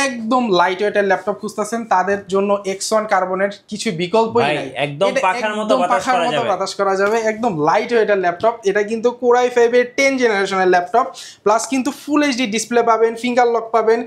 একদম লাইট ওয়েটের ল্যাপটপ খুঁজতেছেন তাদের জন্য X1 কার্বনের কিছু বিকল্পই নাই, একদম পাখার মতো বাতাস করা যাবে, একদম লাইট ওয়েটের ল্যাপটপ। এটা কিন্তু Core i5 এর 10 জেনারেশনের ল্যাপটপ, প্লাস কিন্তু ফুল এইচডি ডিসপ্লে পাবেন, ফিঙ্গার লক পাবেন,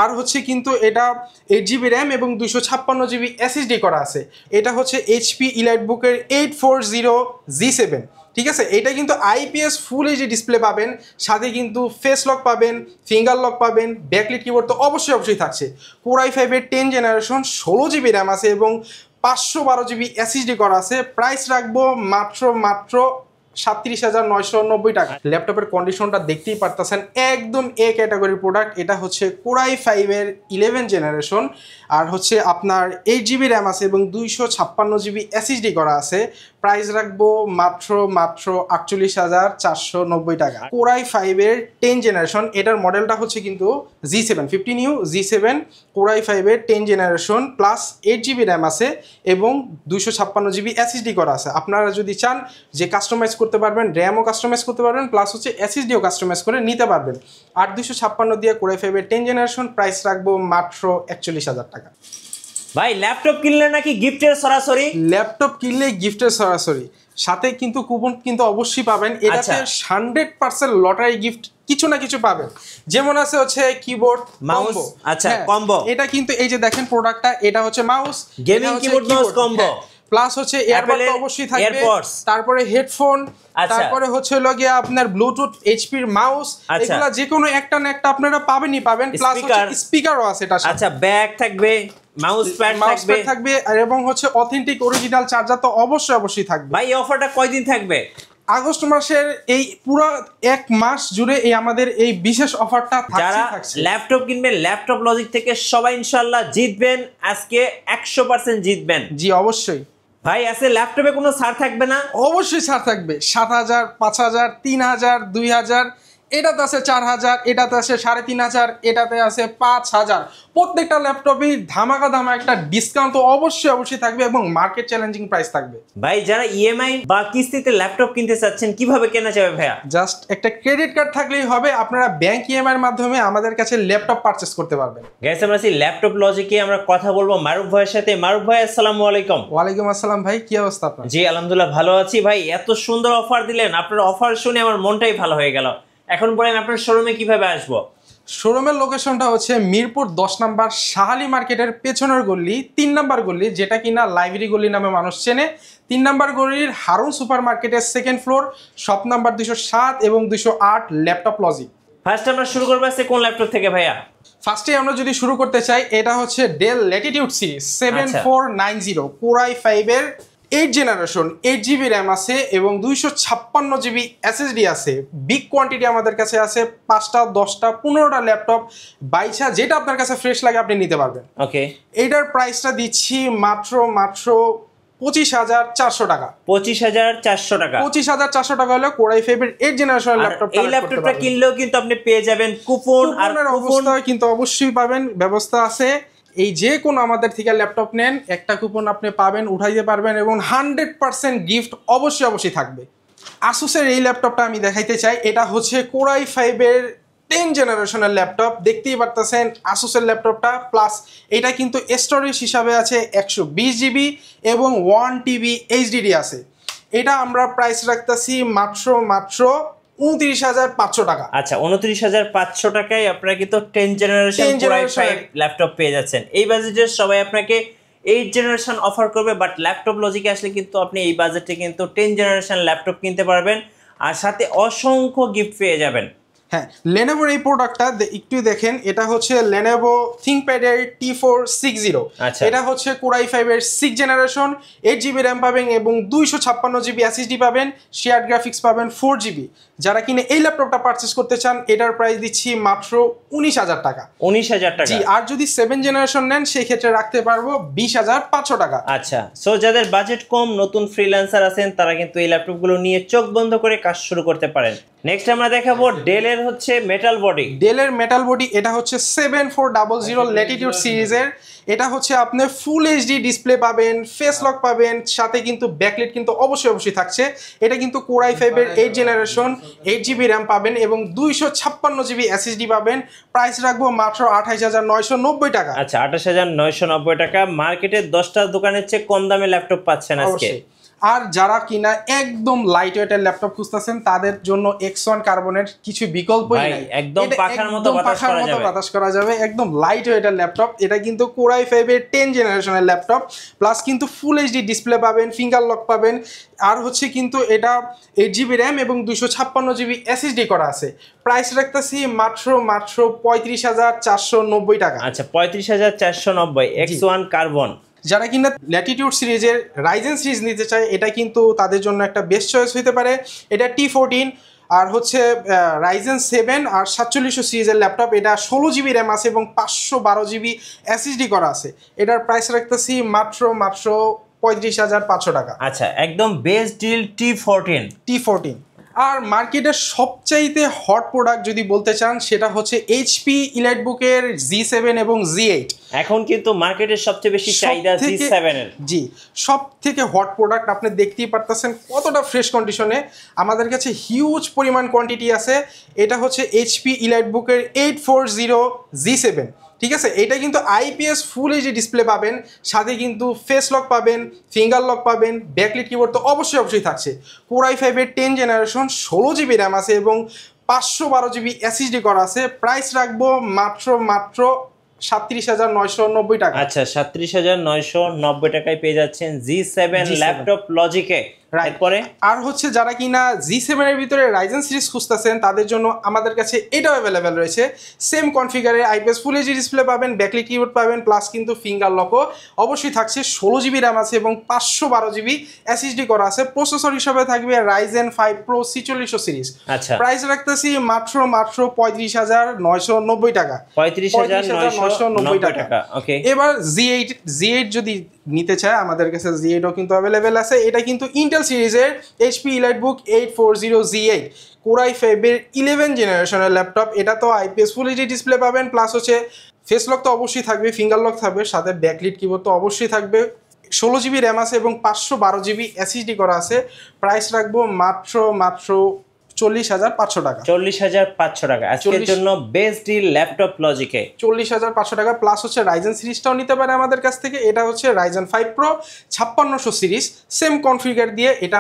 আর হচ্ছে কিন্তু এটা 8GB র্যাম এবং 256GB SSD করা আছে। এটা হচ্ছে HP EliteBook-এর 840G7, ঠিক আছে। এটা কিন্তু IPS ফুল এইচডি ডিসপ্লে পাবেন, সাথে কিন্তু ফেস লক পাবেন, ফিঙ্গার লক পাবেন, ব্যাকলিট কিবোর্ড তো অবশ্যই থাকছে। Core i5 এর 10 জেনারেশন, 16GB র্যাম আছে এবং 512GB SSD করা আছে। প্রাইস রাখবো মাত্র 37,990 টাকা। ল্যাপটপের কন্ডিশনটা দেখতেই পারতেছেন, একদম এ ক্যাটাগরির প্রোডাক্ট। এটা হচ্ছে Core i5 এর 11 জেনারেশন, আর হচ্ছে আপনার 8GB র্যাম আছে এবং 256GB SSD করা আছে। প্রাইস রাখবো মাত্র 48,490 টাকা। Core i5 এর 10 জেনারেশন, এটার মডেলটা হচ্ছে কিন্তু G7 15U G7 Core i5 এর 10 জেনারেশন, প্লাস 8GB র্যাম আছে এবং 256GB SSD করা আছে। আপনারা যদি চান যে কাস্টমাইজ করতে পারবেন, র্যামও কাস্টমাইজ করতে পারবেন, প্লাস হচ্ছে SSDও কাস্টমাইজ করে নিতে পারবেন। 8256 দিয়ে Core i5 এর 10 জেনারেশন, প্রাইস রাখবো মাত্র 41,000 টাকা। ভাই ল্যাপটপ কিনলে নাকি গিফটের সরাসরি? ল্যাপটপ কিনলে গিফটের সরাসরি, সাথে কিন্তু কুপন কিন্তু অবশ্যই পাবেন। এটাতে 100% লটারি গিফট কিছু না কিছু পাবেন। যেমন আছে হচ্ছে কিবোর্ড, মাউস, আচ্ছা কম্বো। এটা কিন্তু এই যে দেখেন প্রোডাক্টটা, এটা হচ্ছে mouse, gaming keyboard mouse combo, plus হচ্ছে এয়ারবাড তো অবশ্যই থাকবে, তারপরে হেডফোন, তারপরে হচ্ছে লগে আপনার ব্লুটুথ, এইচপির মাউস, এগুলা যে কোনো একটা না একটা আপনারা পাবেন, প্লাস হচ্ছে স্পিকারও আছে এটার সাথে। আচ্ছা ব্যাগ থাকবে, মাউস প্যাড থাকবে, এবং হচ্ছে অথেন্টিক অরিজিনাল চার্জার তো অবশ্যই থাকবে। ভাই এই অফারটা কয়দিন থাকবে? আগস্ট মাসের এই পুরো এক মাস জুড়ে এই আমাদের এই বিশেষ অফারটা যারা ল্যাপটপ কিনবেন ল্যাপটপ লজিক থেকে সবাই ইনশাআল্লাহ জিতবেন, আজকে 100% জিতবেন। জি অবশ্যই। ভাই আজকে ল্যাপটপে কোনো ছাড় থাকবে না? অবশ্যই ছাড় থাকবে। 7,000, 5,000, 3,000, 2,000, এটাতে আছে 4,000, এটাতে আছে 3,500, এটাতে আছে 5,000। প্রত্যেকটা ল্যাপটপই ধামাকা একটা ডিসকাউন্ট তো অবশ্যই থাকবে এবং মার্কেট চ্যালেঞ্জিং প্রাইস থাকবে। ভাই যারা ইএমআই বা কিস্তিতে ল্যাপটপ কিনতে চাচ্ছেন কিভাবে কেনা যাবে ভাইয়া? জাস্ট একটা ক্রেডিট কার্ড থাকলেই হবে, আপনারা ব্যাংক ইএমআই এর মাধ্যমে আমাদের কাছে ল্যাপটপ পারচেজ করতে পারবেন। গাইস আমরা আছি ল্যাপটপ লজিকে, আমরা কথা বলবো মারুফ ভাইয়ের সাথে। মারুফ ভাই আসসালামু আলাইকুম। ওয়ালাইকুম আসসালাম ভাই, কি অবস্থা আপনার? জি আলহামদুলিল্লাহ ভালো আছি ভাই। এত সুন্দর অফার দিলেন, আপনার অফার শুনে আমার মনটাই ভালো হয়ে গেল। এখন বলেন আপনার শোরুমে কিভাবে আসবো? শোরুমের লোকেশনটা হচ্ছে মিরপুর 10 নম্বর শাহালি মার্কেটের পেছনের গলি, 3 নম্বর গলি, যেটা কিনা লাইব্রেরি গলি নামে মানুষ চেনে। 3 নম্বর গলির হারুন সুপার মার্কেটের 2nd ফ্লোর, শপ নাম্বার 207 এবং 208, ল্যাপটপ লজিক। ফার্স্ট আমরা শুরু করবো আজকে কোন ল্যাপটপ থেকে ভাইয়া? ফার্স্টে আমরা যদি শুরু করতে চাই, এটা হচ্ছে del Latitude series 7490 Core i5 এর 8 জেনারেশন, 8GB র্যাম আছে এবং 256GB SSD আছে। বিগ কোয়ান্টিটি আমাদের কাছে আছে, 5টা 10টা 15টা ল্যাপটপ, 22টা যেটা আপনার কাছে ফ্রেশ লাগে আপনি নিতে পারবেন। ওকে, এইটার প্রাইসটা দিচ্ছি মাত্র 25,400 টাকা। 25,400 টাকা। 25,400 টাকা হলে Core i5 এর 8 জেনারেশনের ল্যাপটপ। এই ল্যাপটপটা কিনলেও কিন্তু আপনি পেয়ে যাবেন কুপন, আর অবস্থা কিন্তু অবশ্যই পাবেন, ব্যবস্থা আছে। এই যে কোনো আমাদের থেকে ল্যাপটপ নেন, একটা কুপন আপনি পাবেন, উঠাইতে পারবেন এবং 100% গিফট অবশ্যই থাকবে। আসুসের এই ল্যাপটপটা আমি দেখাইতে চাই, এটা হচ্ছে Core i5 এর 10 জেনারেশনের ল্যাপটপ। দেখতেই পারতেছেন আসুসের ল্যাপটপটা, প্লাস এটা কিন্তু স্টোরেজ হিসাবে আছে 120GB এবং 1TB HDD আছে। এটা আমরা প্রাইস রাখতেছি মাত্র 29,500 টাকা। আচ্ছা 29,500 টাকায় আপনারা কিন্তু 10 জেনারেশন Core i5 ল্যাপটপ পেয়ে যাচ্ছেন। এই বাজেটে সবাই আপনাকে 8 জেনারেশন অফার করবে, বাট ল্যাপটপ লজিকে আসলে কিন্তু আপনি এই বাজেটে কিন্তু 10 জেনারেশন ল্যাপটপ কিনতে পারবেন, আর সাথে অসংখ্য গিফট পেয়ে যাবেন। হ্যাঁ, লেনোভোর এই প্রোডাক্টটা একটু দেখেন, এটা হচ্ছে লেনোভো থিংকপ্যাড এর T460। এটা হচ্ছে Core i5 এর 6 জেনারেশন, 8GB র্যাম পাবেন এবং 256GB SSD পাবেন, শেয়ার্ড গ্রাফিক্স পাবেন 4GB। যারা কিনে এই ল্যাপটপটা পারচেজ করতে চান, এটার প্রাইস দিচ্ছি মাত্র 19,000 টাকা। 19,000 টাকা। জি, আর যদি 7 জেনারেশন নেন সেই ক্ষেত্রে রাখতে পারবো 20,500 টাকা। আচ্ছা, সো যাদের বাজেট কম, নতুন ফ্রিল্যান্সার আছেন, তারা কিন্তু এই ল্যাপটপগুলো নিয়ে চোখ বন্ধ করে কাজ শুরু করতে পারেন। নেক্সট আমরা দেখাবো ডেলের হচ্ছে মেটাল বডি, ডেলের মেটাল বডি, এটা হচ্ছে 7400 ল্যাটিটিউড সিরিজের। এটা হচ্ছে আপনি ফুল এইচডি ডিসপ্লে পাবেন, ফেস লক পাবেন, সাথে কিন্তু ব্যাকলাইট কিন্তু অবশ্যই থাকছে। এটা কিন্তু কোর i5 এর 8 জেনারেশন, 8GB র্যাম পাবেন এবং 256GB SSD পাবেন। প্রাইস রাখবো মাত্র 28990 টাকা। আচ্ছা 28990 টাকা। মার্কেটের 10টা দোকানের চেয়ে কম দামে ল্যাপটপ পাচ্ছেন আজকে। আর যারা কিনা একদম লাইট ওয়েটের ল্যাপটপ খুঁজতেছেন তাদের জন্য X1 কার্বনের কিছু বিকল্পই নাই, একদম পাখার মতো বাতাস করা যাবে, একদম লাইট ওয়েটের ল্যাপটপ। এটা কিন্তু কোর i5 এর 10 জেনারেশনের ল্যাপটপ, প্লাস কিন্তু ফুল এইচডি ডিসপ্লে পাবেন, ফিঙ্গার লক পাবেন, আর হচ্ছে কিন্তু এটা 8GB র্যাম এবং 256GB SSD করা আছে। প্রাইস রাখতেছি মাত্র 35,490 টাকা। আচ্ছা 35,490 X1 কার্বন। যারা কিনা ল্যাটিটিউড সিরিজের রাইজেন সিরিজ নিতে চায় এটা কিন্তু তাদের জন্য একটা বেস্ট চয়েস হতে পারে। এটা T14 আর হচ্ছে রাইজেন 7 আর 4700 সিরিজের ল্যাপটপ। এটা 16GB র্যাম আছে এবং 512GB SSD করা আছে। এটার প্রাইস রাখতেছি মাত্র 35,500 টাকা। আচ্ছা একদম বেস্ট ডিল T14। আর মার্কেটের সবচাইতে হট প্রোডাক্ট যদি বলতে চান সেটা হচ্ছে HP ইলাইটবুকের G7 এবং Z8। এখন কিন্তু মার্কেটের সবচেয়ে বেশি চাহিদা G7 এর। জি, সব থেকে হট প্রোডাক্ট। আপনি দেখতেই পারতেছেন কতটা ফ্রেশ কন্ডিশনে, আমাদের কাছে হিউজ পরিমাণ কোয়ান্টিটি আছে। এটা হচ্ছে HP ইলাইটবুকের 840 G7, ঠিক আছে। এটা কিন্তু IPS ফুল এইচডি ডিসপ্লে পাবেন, সাথে কিন্তু ফেস লক পাবেন, ফিঙ্গার লক পাবেন, ব্যাকলাইট কিবোর্ড তো অবশ্যই থাকছে। কোর i5 এর 10 জেনারেশন, 16GB র্যাম আছে এবং 512GB SSD করা আছে। প্রাইস রাখবো মাত্র 37,990 টাকা। আচ্ছা 37,990 টাকায় পেয়ে যাচ্ছেন G7 ল্যাপটপ লজিকে। এরপরে আর হচ্ছে যারা কিনা G7 এর ভিতরে রাইজেন সিরিজ খুঁজতেছেন তাদের জন্য আমাদের কাছে এটাও অ্যাভেলেবেল রয়েছে। সেম কনফিগারে IPS ফুল এইচডি ডিসপ্লে পাবেন, ব্যাকলাইট কিবোর্ড পাবেন, প্লাস কিন্তু ফিঙ্গার লকও অবশ্যই থাকছে। 16GB র্যাম আছে এবং 512GB SSD করা আছে। প্রসেসর হিসাবে থাকবে Ryzen 5 Pro 4600 সিরিজ। আচ্ছা প্রাইস রাখতেছি মাত্র 35,990 টাকা। 35,990 টাকা। ওকে, এবার Z8 যদি নিতে চায় আমাদের কাছে Z8ও কিন্তু অ্যাভেলেবেল আছে। এটা কিন্তু ইন্টেল সিরিজের HP ইলাইটবুক 840 Z8 কোর i5 এর 11 জেনারেশনের ল্যাপটপ। এটা তো IPS ফুল এইচডি ডিসপ্লে পাবেন, প্লাস হচ্ছে ফেস লক তো অবশ্যই থাকবে, ফিঙ্গার লক থাকবে, সাথে ব্যাকলাইট কিবোর্ড তো অবশ্যই থাকবে। 16GB র্যাম আছে এবং 512GB SSD করা আছে। প্রাইস রাখবো মাত্র 40,500 টাকা। 40,500 টাকা আজকের জন্য বেস্ট ডিল ল্যাপটপ লজিকে। 40,500 টাকা, প্লাস হচ্ছে রাইজেন সিরিজটাও নিতে পারে আমাদের কাছ থেকে। এটা হচ্ছে Ryzen 5 Pro 5600 series, same configure দিয়ে এটা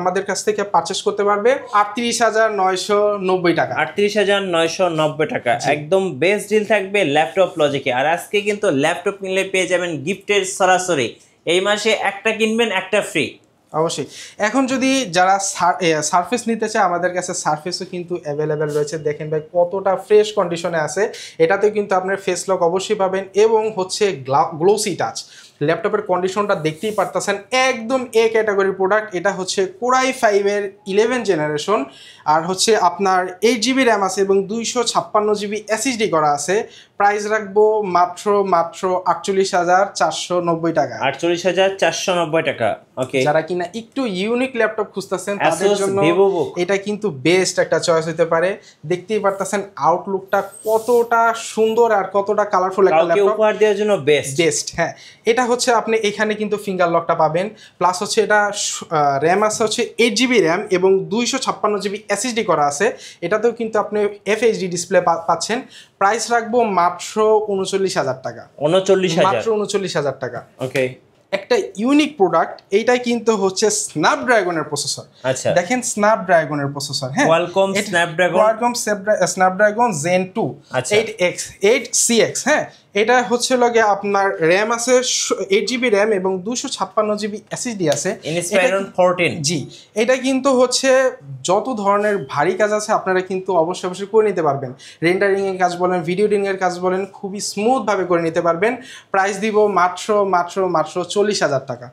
আমাদের কাছ থেকে পারচেস করতে পারবে 38,990 টাকা। 38,990 টাকা একদম বেস্ট ডিল থাকবে ল্যাপটপ লজিকে। আর আজকে কিন্তু ল্যাপটপ কিনলে পেয়ে যাবেন গিফটের সরাসরি। এই মাসে একটা কিনবেন একটা ফ্রি। অবশ্যই। এখন যদি যারা সারফেস নিতে চায় আমাদের কাছে সারফেসও কিন্তু অ্যাভেলেবেল রয়েছে। দেখেন ভাই কতটা ফ্রেশ কন্ডিশনে আছে। এটাতে কিন্তু আপনার ফেস লক অবশ্যই পাবেন এবং হচ্ছে গ্লোসি টাচ। ল্যাপটপের কন্ডিশনটা দেখতেই পারতেছেন, একদম এ ক্যাটাগরির প্রোডাক্ট। এটা হচ্ছে কোর i5 এর 11 জেনারেশন, আর হচ্ছে আপনার 8GB র্যাম আছে এবং 256GB SSD করা আছে। প্রাইস রাখবো মাত্র 48,490 টাকা। 48,490 টাকা। ওকে, যারা কিনা একটু ইউনিক ল্যাপটপ খুঁজতেছেন তাদের জন্য এটা কিন্তু বেস্ট একটা চয়েস হতে পারে। দেখতেই পারতেছেন আউটলুকটা কতটা সুন্দর আর কতটা কালারফুল একটা ল্যাপটপ, উপহার দেওয়ার জন্য বেস্ট। হ্যাঁ, এটা হচ্ছে আপনি এখানে কিন্তু ফিঙ্গার লকটা পাবেন, প্লাস হচ্ছে এটা র্যাম আছে হচ্ছে 8GB র্যাম এবং 256GB SSD করা আছে। এটাতেও কিন্তু আপনি FHD ডিসপ্লে পাচ্ছেন। প্রাইস রাখবো মাত্র 39,000 টাকা। 39,000 টাকা। ওকে, একটা ইউনিক প্রোডাক্ট। এইটাই কিন্তু হচ্ছে স্ন্যাপড্রাগনের প্রসেসর। আচ্ছা, দেখেন স্ন্যাপড্রাগনের প্রসেসর, হ্যাঁ, কোয়ালকম স্ন্যাপড্রাগন Zen 2 8CX। হ্যাঁ, এটা হচ্ছে লগে আপনার র্যাম আছে 8GB র্যাম এবং 256GB SSD আছে। ইনস্পাইরন 14। জি, এটা কিন্তু হচ্ছে যত ধরনের ভারী কাজ আছে আপনারা কিন্তু অবশ্যই করে নিতে পারবেন। রেন্ডারিং এর কাজ বলেন, ভিডিও এডিটিং এর কাজ বলেন, খুবই স্মুথ ভাবে করে নিতে পারবেন। প্রাইস দিব মাত্র 40,000 টাকা।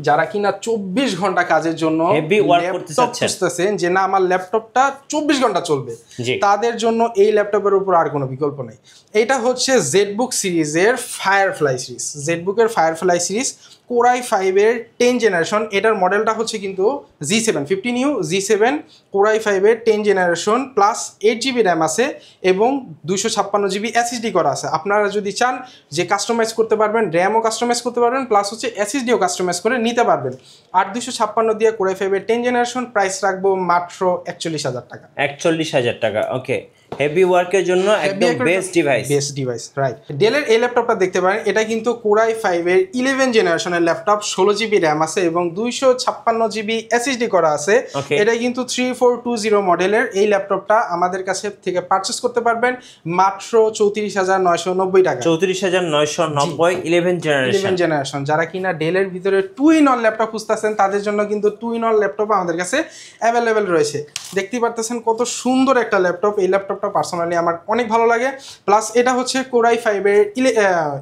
যারা কিনা 24 ঘন্টা কাজের জন্য Heavy work করতে ল্যাপটপ চাচ্ছেন। খুঁজতেছেন যে না আমার ল্যাপটপটা 24 ঘন্টা চলবে, জি। তাদের জন্য এই ল্যাপটপের উপর আর কোনো বিকল্প নেই। এটা হচ্ছে জেডবুক সিরিজের ফায়ারফ্লাই সিরিজ, জেডবুকের ফায়ারফ্লাই সিরিজ কোরাই 5-এর 10 জেনারেশন। এটার মডেলটা হচ্ছে কিন্তু G7 15U G7 কোরাই 5-এর 10 জেনারেশন প্লাস 8GB র্যাম আছে এবং 256GB এসএসডি করা আছে। আপনারা যদি চান যে কাস্টমাইজ করতে পারবেন, র্যামও কাস্টমাইজ করতে পারবেন প্লাস হচ্ছে এসএসডিও কাস্টমাইজ করে নিতে পারবেন। 8256 দিয়ে কোরাই 5-এর 10 জেনারেশন প্রাইস রাখবো মাত্র 41,000 টাকা। 41,000 টাকা। ওকে, হেভি ওয়ার্কের জন্য একদম best device. Best device, right. ডেলের এই ল্যাপটপটা দেখতে পারেন, এটা কিন্তু কোরাই 5-এর 11 জেনারেশনের ল্যাপটপ, 16GB র্যাম আছে এবং 256GB এসএসডি করা আছে। Okay. এটা কিন্তু 3420 মডেলের। এই ল্যাপটপটা আমাদের কাছে থেকে পারচেস করতে পারবেন মাত্র 34,990 টাকা। 34,990 11 জেনারেশন। 11 জেনারেশন। যারা কিনা ডেলের ভিতরে 2-in-1 ল্যাপটপ খুঁজতেছেন তাদের জন্য কিন্তু 2-in-1 ল্যাপটপ আমাদের কাছে অ্যাভেলেবেল রয়েছে। দেখতেই পারতেছেন কত সুন্দর একটা ল্যাপটপ। এই ল্যাপটপটা পার্সোনালি আমার অনেক ভালো লাগে। প্লাস এটা হচ্ছে কোরাই 5-এর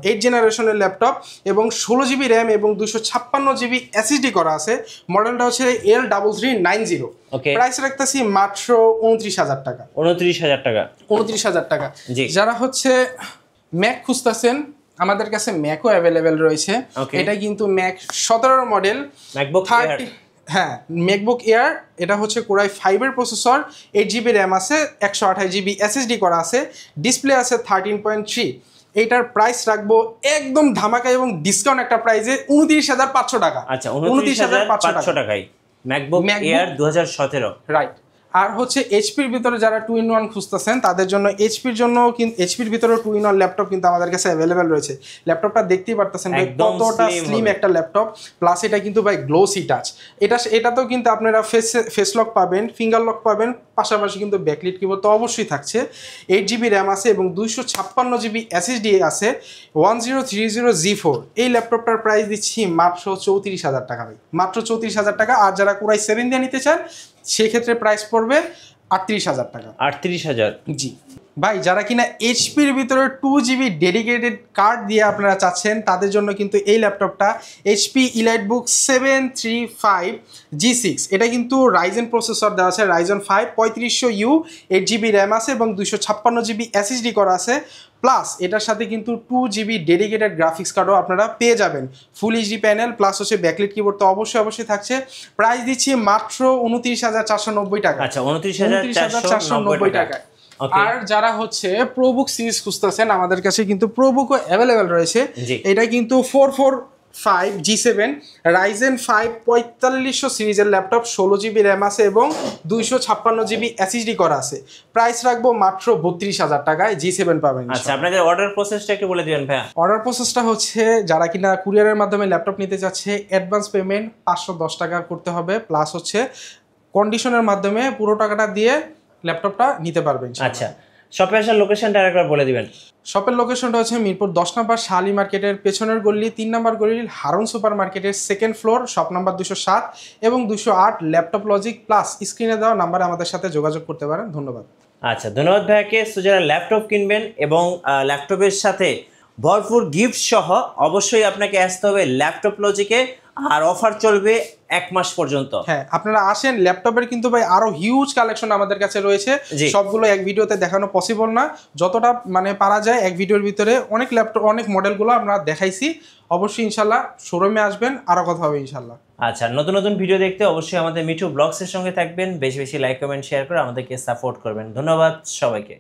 8 জেনারেশনের ল্যাপটপ এবং 16GB র্যাম এবং 256GB এসএসডি করা আছে। মডেলটা হচ্ছে L3390। Okay. প্রাইস রাখতেছি মাত্র 29,000 টাকা। 29,000 টাকা। 29,000 টাকা। জি। যারা হচ্ছে ম্যাক খুঁজতেছেন আমাদের কাছে ম্যাকও অ্যাভেলেবেল রয়েছে। Okay. এটা কিন্তু ম্যাক 17 মডেল MacBook Air। হ্যাঁ, ম্যাকবুক এয়ার। এটা হচ্ছে কোরাই 5-এর প্রসেসর, 8GB র্যাম আছে, 128GB এসএসডি করা আছে, ডিসপ্লে আছে 13.3। এইটার প্রাইস রাখবো একদম ধামাকা এবং ডিসকাউন্ট একটা প্রাইসে 29,500 টাকা। আচ্ছা, 29,500 টাকায় ম্যাকবুক এয়ার 2017। রাইট। আর হচ্ছে এইচপির ভিতরে যারা 2-in-1 খুঁজতেছেন তাদের জন্য এইচপির ভিতরে 2-in-1 ল্যাপটপ কিন্তু আমাদের কাছে অ্যাভেলেবেল রয়েছে। ল্যাপটপটা দেখতেই পারতেছেন ভাই কতটা স্লিম একটা ল্যাপটপ, প্লাস এটা কিন্তু ভাই গ্লোসি টাচ। এটাতেও কিন্তু আপনারা ফেস লক পাবেন, ফিঙ্গার লক পাবেন, পাশাপাশি কিন্তু ব্যাকলিট কিবোর্ড তো অবশ্যই থাকছে। 8GB র্যাম আছে এবং 256GB এসএসডি আছে, 1030G4। এই ল্যাপটপটার প্রাইস দিচ্ছি মাত্র 34,000 টাকা ভাই, মাত্র 34,000 টাকা। আর যারা কোরাই 7 দিয়ে নিতে চান সেক্ষেত্রে প্রাইস পড়বে 38,000 টাকা। 38,000। জি ভাই, যারা কিনা এইচপির ভিতরে 2GB ডেডিকেটেড কার্ড দিয়ে আপনারা চাচ্ছেন তাদের জন্য কিন্তু এই ল্যাপটপটা HP EliteBook 735G6। এটা কিন্তু রাইজেন প্রসেসর দেওয়া আছে, রাইজেন 5 3500U, 8GB র্যাম আছে এবং 256GB এসএসডি করা আছে। প্লাস এটার সাথে কিন্তু 2GB ডেডিকেটেড গ্রাফিক্স কার্ডও আপনারা পেয়ে যাবেন, ফুল এইচডি প্যানেল, প্লাস হচ্ছে ব্যাকলিট কিবোর্ড তো অবশ্যই থাকছে। প্রাইস দিচ্ছি মাত্র 29,490 টাকা। আচ্ছা, 29,490 টাকা। আর যারা হচ্ছে প্রোবুক সিরিজ খুঁজতেছেন আমাদের কাছে কিন্তু প্রোবুকও অ্যাভেলেবেল রয়েছে। এটা কিন্তু 445G7 রাইজেন 5 4500 সিরিজের ল্যাপটপ, 16GB র্যাম আছে এবং 256GB এসএসডি করা আছে। প্রাইস রাখবো মাত্র 32,000 টাকায় G7 পাবেন। আচ্ছা, আপনাদের অর্ডার প্রসেসটা একটু বলে দিবেন ভাইয়া। অর্ডার প্রসেসটা হচ্ছে যারা কিনা কুরিয়ারের মাধ্যমে ল্যাপটপ নিতে চাচ্ছে অ্যাডভান্স পেমেন্ট 510 টাকা করতে হবে, প্লাস হচ্ছে কন্ডিশনের মাধ্যমে পুরো টাকাটা দিয়ে ল্যাপটপটা নিতে পারবেন। আচ্ছা, শপে আসার লোকেশনটা আরেকবার বলে দিবেন। শপের লোকেশনটা হচ্ছে মিরপুর 10 নম্বর শালি মার্কেটের পেছনের গলি, 3 নম্বর গলি হারুন সুপার মার্কেটের 2nd ফ্লোর, শপ নাম্বার 207 এবং 208 ল্যাপটপ লজিক। প্লাস স্ক্রিনে দেওয়া নাম্বারে আমাদের সাথে যোগাযোগ করতে পারেন। ধন্যবাদ। আচ্ছা, ধন্যবাদ ভাইয়াকে। সো যারা ল্যাপটপ কিনবেন এবং ল্যাপটপের সাথে ভরপুর গিফট সহ অবশ্যই আপনাকে আসতে হবে ল্যাপটপ লজিকে। আর অফার চলবে 1 মাস পর্যন্ত। হ্যাঁ, আপনারা আসেন। ল্যাপটপের কিন্তু ভাই আরো হিউজ কালেকশন আমাদের কাছে রয়েছে, সবগুলো এক ভিডিওতে দেখানো পসিবল না। যতটা মানে পারা যায় এক ভিডিওর ভিতরে অনেক ল্যাপটপ অনেক মডেলগুলো আমরা দেখাইছি। অবশ্যই ইনশাল্লাহ শোরুমে আসবেন, আরো কথা হবে ইনশাল্লাহ। আচ্ছা, নতুন ভিডিও দেখতে অবশ্যই আমাদের মিঠু ব্লগসের সঙ্গে থাকবেন। বেশি লাইক কমেন্ট শেয়ার করে আমাদেরকে সাপোর্ট করবেন। ধন্যবাদ সবাইকে।